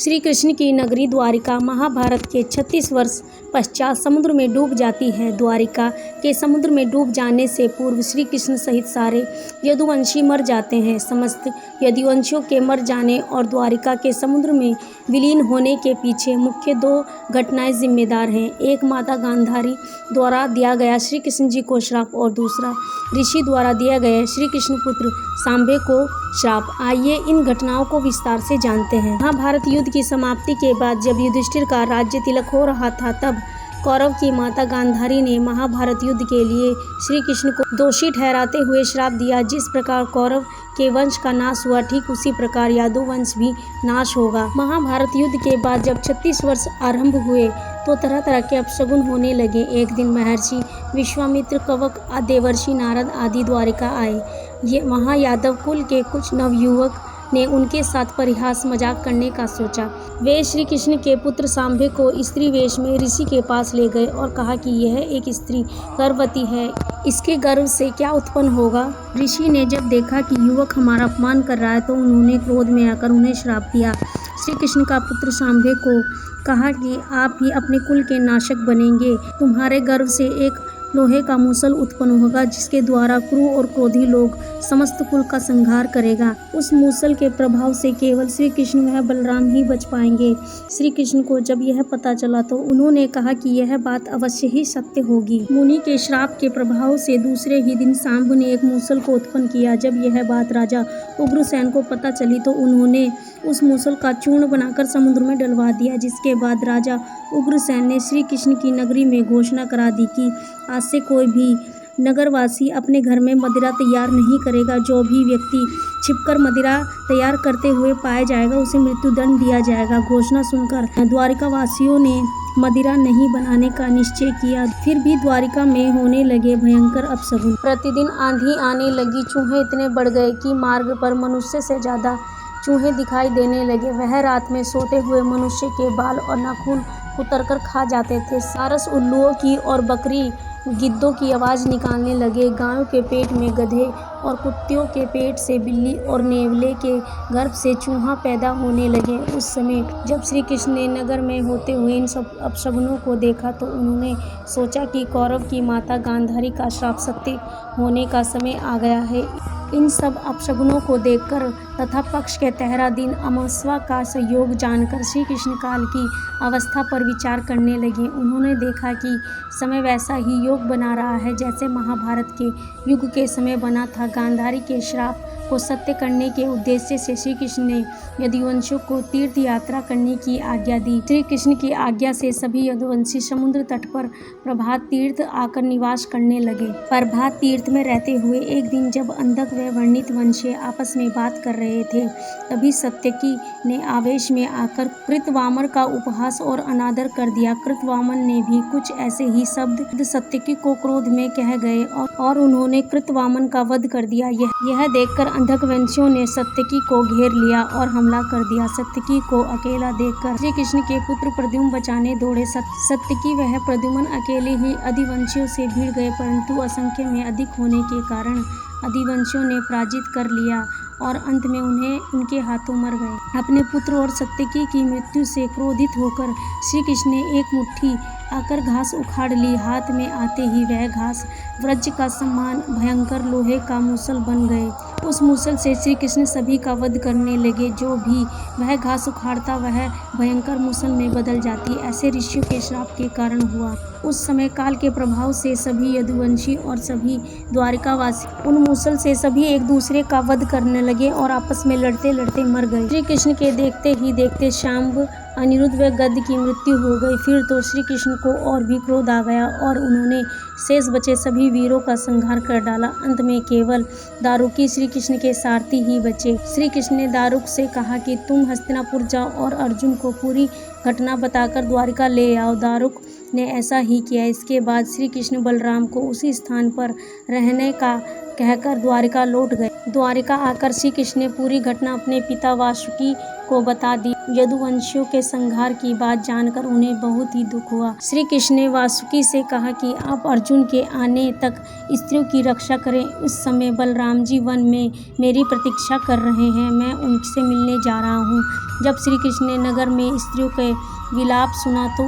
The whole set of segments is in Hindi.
श्री कृष्ण की नगरी द्वारिका महाभारत के 36 वर्ष पश्चात समुद्र में डूब जाती है। द्वारिका के समुद्र में डूब जाने से पूर्व श्री कृष्ण सहित सारे यदुवंशी मर जाते हैं। समस्त यदुवंशियों के मर जाने और द्वारिका के समुद्र में विलीन होने के पीछे मुख्य दो घटनाएं जिम्मेदार हैं। एक माता गांधारी द्वारा दिया गया श्री कृष्ण जी को श्राप और दूसरा ऋषि द्वारा दिया गया श्री कृष्ण पुत्र सांबे को श्राप। आइए इन घटनाओं को विस्तार से जानते हैं। महाभारत युद्ध की समाप्ति के बाद जब युधिष्ठिर का राज्य तिलक हो रहा था, तब कौरव की माता गांधारी ने महाभारत युद्ध के लिए श्री कृष्ण को दोषी ठहराते हुए श्राप दिया। जिस प्रकार कौरव के वंश का नाश हुआ, ठीक उसी प्रकार यादव वंश भी नाश होगा। महाभारत युद्ध के बाद जब 36 वर्ष आरंभ हुए तो तरह तरह के अपशगुन होने लगे। एक दिन महर्षि विश्वामित्र, कवक, देवर्षि नारद आदि द्वारिका आए। वहाँ यादव कुल के कुछ नवयुवक ने उनके साथ परिहास मजाक करने का सोचा। वे श्री कृष्ण के पुत्र सांबे को स्त्री वेश में ऋषि के पास ले गए और कहा कि यह एक स्त्री गर्भवती है, इसके गर्भ से क्या उत्पन्न होगा। ऋषि ने जब देखा कि युवक हमारा अपमान कर रहा है तो उन्होंने क्रोध में आकर उन्हें श्राप दिया। श्री कृष्ण का पुत्र सांबे को कहा कि आप ही अपने कुल के नाशक बनेंगे। तुम्हारे गर्भ से एक लोहे का मूसल उत्पन्न होगा जिसके द्वारा क्रूर और क्रोधी लोग समस्त कुल का संहार करेगा। उस मूसल के प्रभाव से केवल श्री कृष्ण व बलराम ही बच पाएंगे। श्री कृष्ण को जब यह पता चला तो उन्होंने कहा कि यह बात अवश्य ही सत्य होगी। मुनि के श्राप के प्रभाव से दूसरे ही दिन सांब ने एक मूसल को उत्पन्न किया। जब यह बात राजा उग्रसेन को पता चली तो उन्होंने उस मूसल का चूर्ण बनाकर समुद्र में डलवा दिया। जिसके बाद राजा उग्रसेन ने श्री कृष्ण की नगरी में घोषणा करा दी कि आज से कोई भी नगरवासी अपने घर में मदिरा तैयार नहीं करेगा। जो भी व्यक्ति छिपकर मदिरा तैयार करते हुए पाया जाएगा उसे मृत्युदंड दिया जाएगा। घोषणा सुनकर द्वारिका वासियों ने मदिरा नहीं बनाने का निश्चय किया। फिर भी द्वारिका में होने लगे भयंकर अपशगुन। प्रतिदिन आंधी आने लगी। चूहे इतने बढ़ गए कि मार्ग पर मनुष्य से ज्यादा चूहे दिखाई देने लगे। वह रात में सोते हुए मनुष्य के बाल और नाखून कुतरकर खा जाते थे। सारस उल्लुओं की और बकरी गिद्धों की आवाज़ निकालने लगे। गायों के पेट में गधे और कुत्तियों के पेट से बिल्ली और नेवले के गर्भ से चूहा पैदा होने लगे। उस समय जब श्री कृष्ण ने नगर में होते हुए इन सब अपशगुनों को देखा तो उन्होंने सोचा कि कौरव की माता गांधारी का श्राप सत्य होने का समय आ गया है। इन सब अपशगुनों को देखकर तथा पक्ष के तेरह दिन अमावस्या का संयोग जानकर श्री कृष्ण काल की अवस्था पर विचार करने लगे। उन्होंने देखा कि समय वैसा ही योग बना रहा है जैसे महाभारत के युग के समय बना था। गांधारी के श्राप को सत्य करने के उद्देश्य से श्री कृष्ण ने यदुवंशियों को तीर्थ यात्रा करने की आज्ञा दी। श्री कृष्ण की आज्ञा से सभी यदुवंशी समुद्र तट पर प्रभात तीर्थ आकर निवास करने लगे। प्रभात तीर्थ में रहते हुए एक दिन जब अंधक व वर्णित वंशीय आपस में बात कर रहे थे, तभी सत्यकी ने आवेश में आकर कृतवामन का उपहास और अनादर कर दिया। कृतवामन ने भी कुछ ऐसे ही शब्द सत्यकी को क्रोध में कह गए और उन्होंने कृतवामन का वध कर दिया। यह देखकर अंधक वंशियों ने सत्यकी को घेर लिया और हमला कर दिया। सत्यकी को अकेला देखकर श्री कृष्ण के पुत्र प्रद्युम्न बचाने दौड़े। सत्यकी वह प्रद्युम्न अकेले ही अधिवंशियों से भिड़ गए, परंतु असंख्य में अधिक होने के कारण अधिवंशियों ने पराजित कर लिया और अंत में उन्हें उनके हाथों मर गए। अपने पुत्र और सत्यकी की मृत्यु से क्रोधित होकर श्री कृष्ण ने एक मुट्ठी आकर घास उखाड़ ली। हाथ में आते ही वह घास वज्र का समान भयंकर लोहे का मूसल बन गए। उस मूसल से श्री कृष्ण सभी का वध करने लगे। जो भी वह घास उखाड़ता वह भयंकर मूसल में बदल जाती। ऐसे ऋषियों के श्राप के कारण हुआ। उस समय काल के प्रभाव से सभी यदुवंशी और सभी द्वारिकावासी उन मूसल से सभी एक दूसरे का वध करने लगे और आपस में लड़ते लड़ते मर गए। श्री कृष्ण के देखते ही देखते शांब, अनिरुद्ध व गद्द की मृत्यु हो गई। फिर तो श्री कृष्ण को और भी क्रोध आ गया और उन्होंने शेष बचे सभी वीरों का संहार कर डाला। अंत में केवल दारुकी श्री कृष्ण के सारथी ही बचे। श्री कृष्ण ने दारुक से कहा कि तुम हस्तिनापुर जाओ और अर्जुन को पूरी घटना बताकर द्वारिका ले आओ। दारुक ने ऐसा ही किया। इसके बाद श्री कृष्ण बलराम को उसी स्थान पर रहने का कहकर द्वारिका लौट गए। द्वारिका आकर श्री कृष्ण ने पूरी घटना अपने पिता वासुकी को बता दी। यदुवंशियों के संहार की बात जानकर उन्हें बहुत ही दुख हुआ। श्री कृष्ण ने वासुकी से कहा कि आप अर्जुन के आने तक स्त्रियों की रक्षा करें। उस समय बलराम जी वन में मेरी प्रतीक्षा कर रहे हैं, मैं उनसे मिलने जा रहा हूँ। जब श्री कृष्ण ने नगर में स्त्रियों के विलाप सुना तो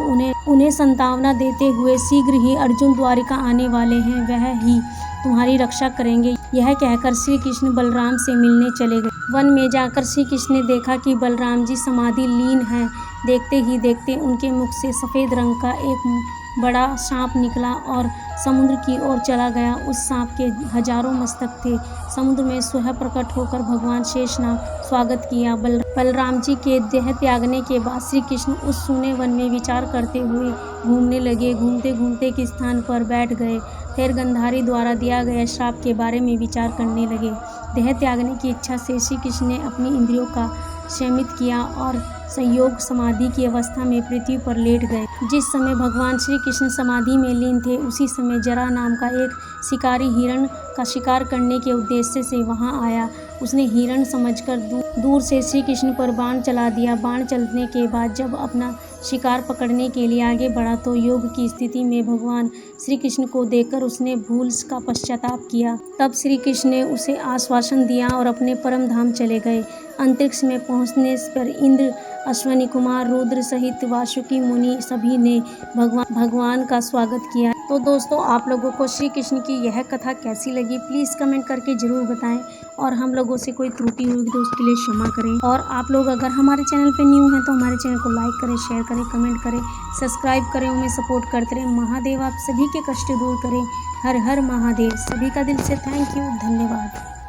उन्हें सांत्वना देते हुए शीघ्र ही अर्जुन द्वारिका आने वाले हैं, वह ही तुम्हारी रक्षा करेंगे, यह कहकर श्री कृष्ण बलराम से मिलने चले गए। वन में जाकर श्री कृष्ण ने देखा कि बलराम जी समाधि लीन हैं। देखते ही देखते उनके मुख से सफ़ेद रंग का एक बड़ा सांप निकला और समुद्र की ओर चला गया। उस सांप के हजारों मस्तक थे। समुद्र में स्वयं प्रकट होकर भगवान शेषनाग स्वागत किया। बलराम जी के देह त्यागने के बाद श्री कृष्ण उस सूने वन में विचार करते हुए घूमने लगे। घूमते घूमते एक स्थान पर बैठ गए। फिर गंधारी द्वारा दिया गया श्राप के बारे में विचार करने लगे। देह त्यागने की इच्छा से श्री कृष्ण ने अपनी इंद्रियों का शमित किया और संयोग समाधि की अवस्था में पृथ्वी पर लेट गए। जिस समय भगवान श्री कृष्ण समाधि में लीन थे, उसी समय जरा नाम का एक शिकारी हिरण का शिकार करने के उद्देश्य से वहां आया। उसने हिरण समझकर दूर से श्री कृष्ण पर बाण चला दिया। बाण चलने के बाद जब अपना शिकार पकड़ने के लिए आगे बढ़ा तो योग की स्थिति में भगवान श्री कृष्ण को देखकर उसने भूल का पश्चाताप किया। तब श्री कृष्ण ने उसे आश्वासन दिया और अपने परम धाम चले गए। अंतरिक्ष में पहुंचने पर इंद्र, अश्वनी कुमार, रुद्र सहित वासुकी मुनि सभी ने भगवान का स्वागत किया। तो दोस्तों, आप लोगों को श्री कृष्ण की यह कथा कैसी लगी प्लीज़ कमेंट करके ज़रूर बताएं, और हम लोगों से कोई त्रुटि हुई तो उसके लिए क्षमा करें। और आप लोग अगर हमारे चैनल पे न्यू हैं तो हमारे चैनल को लाइक करें, शेयर करें, कमेंट करें, सब्सक्राइब करें, हमें सपोर्ट करते रहें। महादेव आप सभी के कष्ट दूर करें। हर हर महादेव। सभी का दिल से थैंक यू, धन्यवाद।